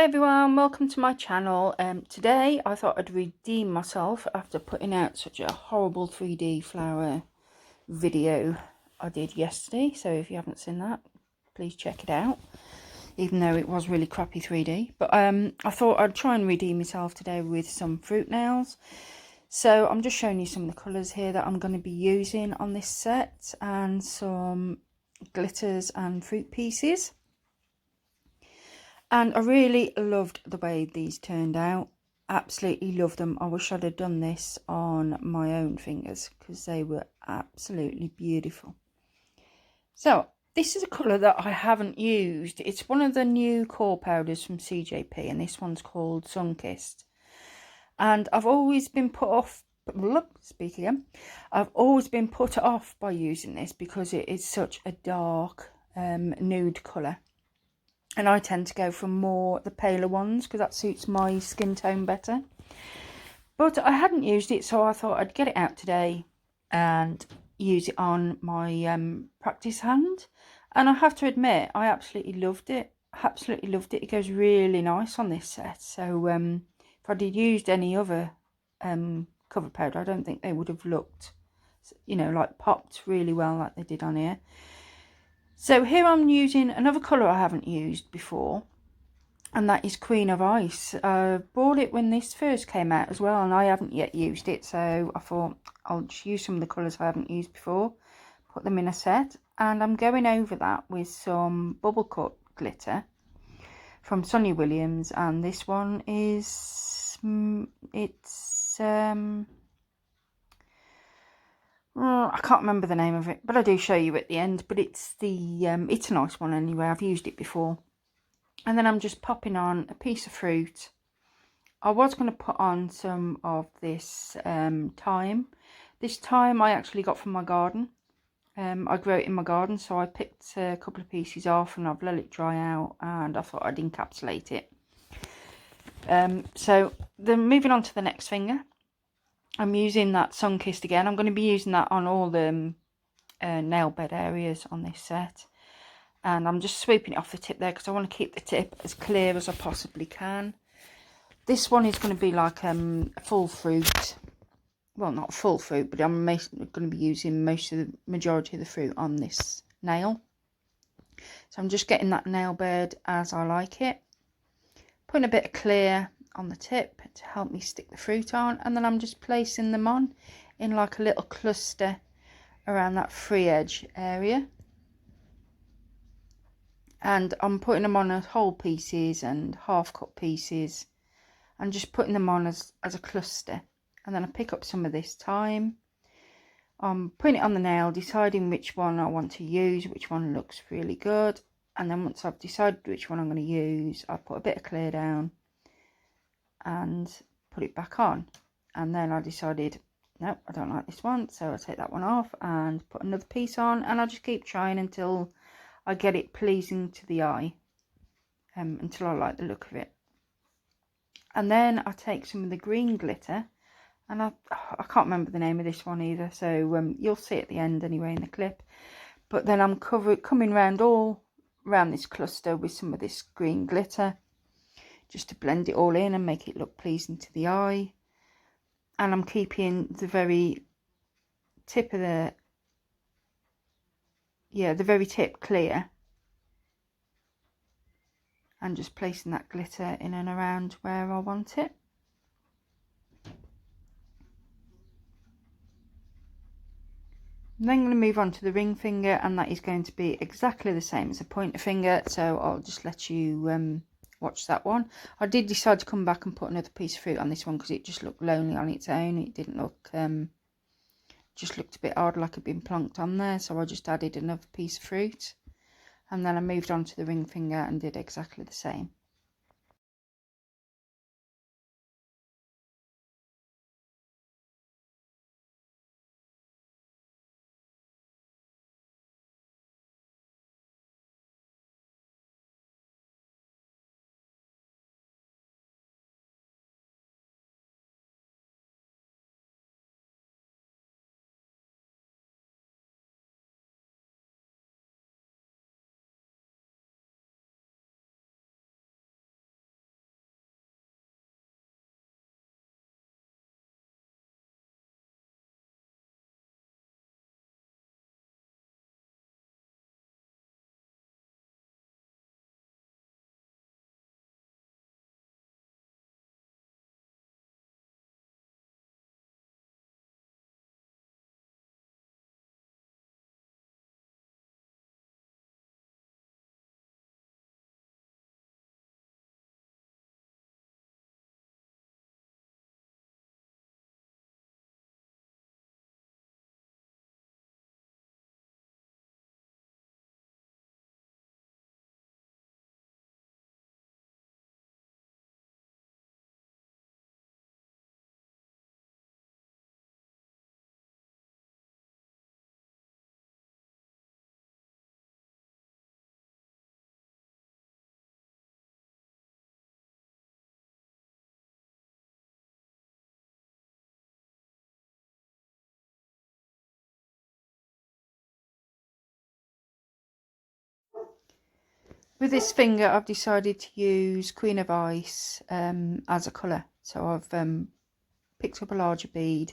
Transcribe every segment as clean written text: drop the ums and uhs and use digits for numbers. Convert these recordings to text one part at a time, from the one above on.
everyone, welcome to my channel. Today I thought I'd redeem myself after putting out such a horrible 3D flower video I did yesterday. So if you haven't seen that, please check it out, even though it was really crappy 3D. But I thought I'd try and redeem myself today with some fruit nails. So I'm just showing you some of the colours here that I'm going to be using on this set, and some glitters and fruit pieces. And I really loved the way these turned out. Absolutely loved them. I wish I'd have done this on my own fingers because they were absolutely beautiful. So this is a colour that I haven't used. It's one of the new core powders from CJP, and this one's called Sunkissed. And I've always been put off, I've always been put off by using this because it is such a dark nude colour. And I tend to go for more the paler ones because that suits my skin tone better. But I hadn't used it, so I thought I'd get it out today and use it on my practice hand. And I have to admit, I absolutely loved it. Absolutely loved it. It goes really nice on this set. So if I'd used any other cover powder, I don't think they would have looked, you know, like popped really well like they did on here. So here I'm using another colour I haven't used before, and that is Queen of Ice. I bought it when this first came out as well, and I haven't yet used it, so I thought I'll just use some of the colours I haven't used before, put them in a set. And I'm going over that with some Bubble Cut glitter from Sonia Williams, and this one is, I can't remember the name of it, but I do show you at the end. But it's the it's a nice one anyway. I've used it before. And then I'm just popping on a piece of fruit. I was going to put on some of this thyme. This thyme I actually got from my garden. I grow it in my garden, so I picked a couple of pieces off and I've let it dry out, and I thought I'd encapsulate it. So then moving on to the next finger, I'm using that Sunkissed again. I'm going to be using that on all the nail bed areas on this set. And I'm just sweeping it off the tip there because I want to keep the tip as clear as I possibly can. This one is going to be like full fruit. Well, not full fruit, but I'm going to be using majority of the fruit on this nail. So I'm just getting that nail bed as I like it. Putting a bit of clear on the tip to help me stick the fruit on, and then I'm just placing them on in like a little cluster around that free edge area. And I'm putting them on as whole pieces and half cut pieces, and just putting them on as a cluster. And then I pick up some of this thyme, I'm putting it on the nail, deciding which one I want to use, which one looks really good. And then once I've decided which one I'm going to use, I put a bit of clear down and put it back on. And then I decided, no, I don't like this one, so I take that one off and put another piece on, and I just keep trying until I get it pleasing to the eye, until I like the look of it. And then I take some of the green glitter, and I can't remember the name of this one either, so you'll see it at the end anyway in the clip. But then I'm coming round all around this cluster with some of this green glitter, just to blend it all in and make it look pleasing to the eye. And I'm keeping the very tip of the very tip clear, and just placing that glitter in and around where I want it. I'm then going to move on to the ring finger, and that is going to be exactly the same as a pointer finger, so I'll just let you watch that one. I did decide to come back and put another piece of fruit on this one because it just looked lonely on its own. It didn't look, just looked a bit odd, like it'd been plonked on there, so I just added another piece of fruit. And then I moved on to the ring finger and did exactly the same. With this finger, I've decided to use Queen of Ice as a colour. So I've picked up a larger bead,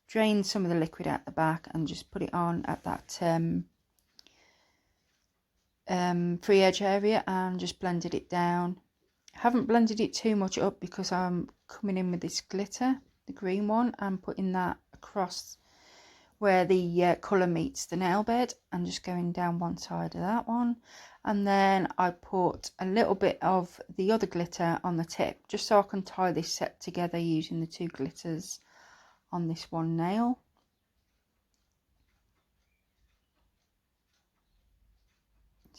drained some of the liquid out the back, and just put it on at that free edge area and just blended it down. I haven't blended it too much up because I'm coming in with this glitter, the green one, and putting that across where the colour meets the nail bed, and just going down one side of that one. And then I put a little bit of the other glitter on the tip, just so I can tie this set together using the two glitters on this one nail.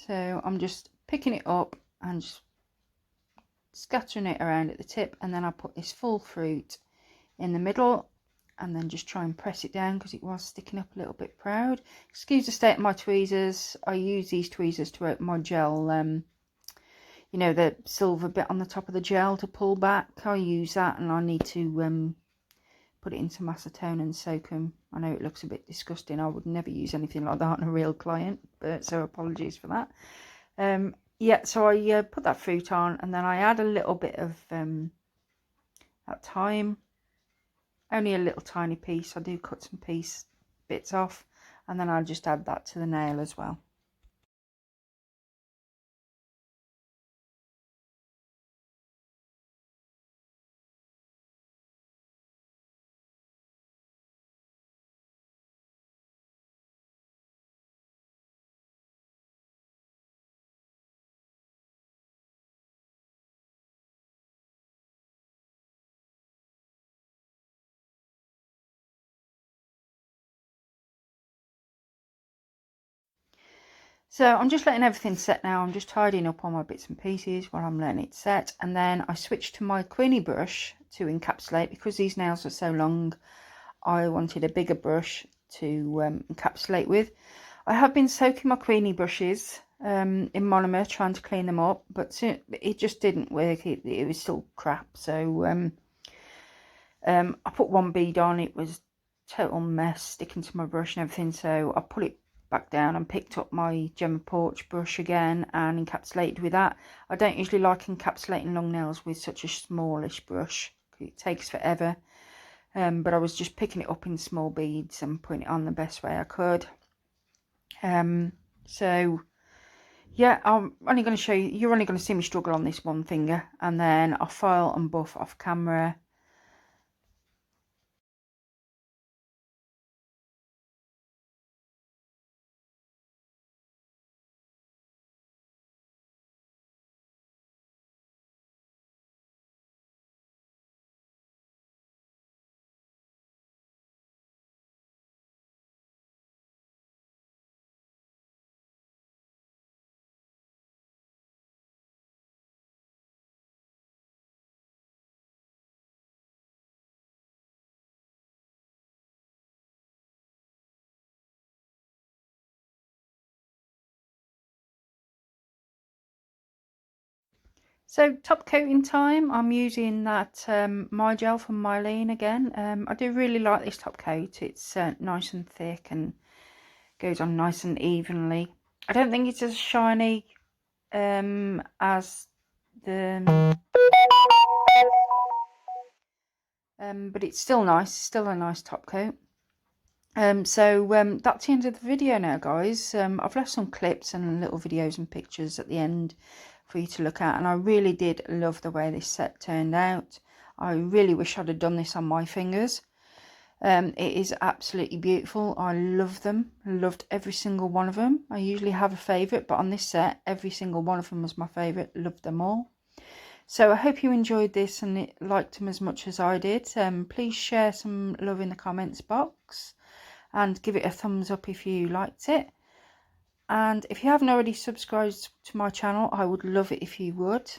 So I'm just picking it up and just scattering it around at the tip, and then I put this full fruit in the middle, and then just try and press it down because it was sticking up a little bit proud. Excuse the state of my tweezers. I use these tweezers to open my gel, you know, the silver bit on the top of the gel to pull back. I use that, and I need to put it into acetone and soak them. I know it looks a bit disgusting. I would never use anything like that on a real client, but so apologies for that. Yeah, so I put that fruit on, and then I add a little bit of that thyme. Only a little tiny piece. I do cut some bits off, and then I'll just add that to the nail as well. So I'm just letting everything set now. I'm just tidying up all my bits and pieces while I'm letting it set, and then I switched to my Queenie brush to encapsulate. Because these nails are so long, I wanted a bigger brush to encapsulate with. I have been soaking my Queenie brushes in monomer, trying to clean them up, but it just didn't work. It was still crap. So I put one bead on. It was total mess sticking to my brush and everything, so I put it back down and picked up my Gemma Porch brush again and encapsulated with that. I don't usually like encapsulating long nails with such a smallish brush. It takes forever. But I was just picking it up in small beads and putting it on the best way I could. So yeah, I'm only going to show you, you're only going to see me struggle on this one finger, and then I'll file and buff off camera. So top coating time, I'm using that My Gel from Mylene again. I do really like this top coat. It's nice and thick and goes on nice and evenly. I don't think it's as shiny as the but it's still nice. Still a nice top coat. That's the end of the video now, guys. I've left some clips and little videos and pictures at the end for you to look at, and I really did love the way this set turned out. I really wish I'd have done this on my fingers. It is absolutely beautiful. I love them. Loved every single one of them. I usually have a favourite, but on this set, every single one of them was my favourite. Loved them all. So I hope you enjoyed this and liked them as much as I did. Please share some love in the comments box and give it a thumbs up if you liked it. And if you haven't already subscribed to my channel, I would love it if you would.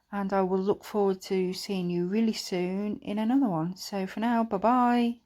And I will look forward to seeing you really soon in another one. So for now, bye bye.